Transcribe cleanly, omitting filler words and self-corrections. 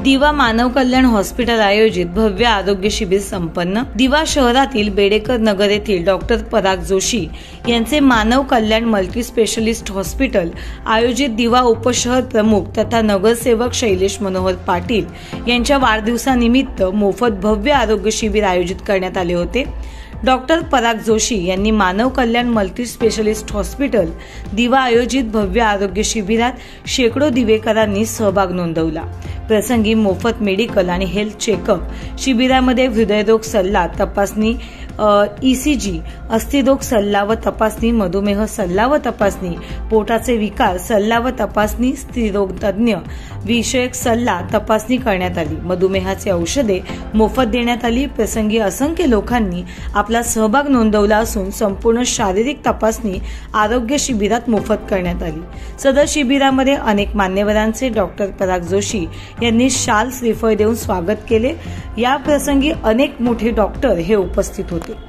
दिवा मानव कल्याण हॉस्पिटल आयोजित भव्य आरोग्य शिबिर संपन्न। दिवा शहरातील बेडेकर नगर येथील डॉक्टर पराग जोशी यांचे मानव कल्याण मल्टी स्पेशलिस्ट हॉस्पिटल आयोजित दिवा उपशहर प्रमुख तथा नगरसेवक शैलेश मनोहर पाटील यांच्या वाढदिवसानिमित्त मोफत भव्य आरोग्य शिबिर आयोजित करण्यात आले होते। डॉक्टर पराग जोशी यांनी मानव कल्याण मल्टी स्पेशलिस्ट हॉस्पिटल दिवा आयोजित भव्य आरोग्य शिबिरात शेकडो दिवेकरांनी सहभाग नोंदवला। प्रसंगी मोफत मेडिकल आणि हेल्थ चेकअप शिबिरामध्ये हृदयरोग सल्ला तपासणी, ECG, अस्थिरोग सल्ला व तपासणी, मधुमेह सल्ला व तपासणी, पोटाचे विकार सल्ला व तपासणी, स्त्रीरोग तज्ञ विषयक सल्ला तपासणी करण्यात आली। मधुमेहाचे औषधे मोफत देण्यात आली। प्रसंगी असंख्य लोकांनी आपला सहभाग नोंदवला असून संपूर्ण शारीरिक तपासणी आरोग्य शिबिरात मोफत करण्यात आली। सदर शिबिरामध्ये अनेक मान्यवरांचे डॉक्टर पराग जोशी यांनी शाल श्रीफळ देऊन स्वागत केले। या प्रसंगी अनेक मोठे डॉक्टर हे उपस्थित होते।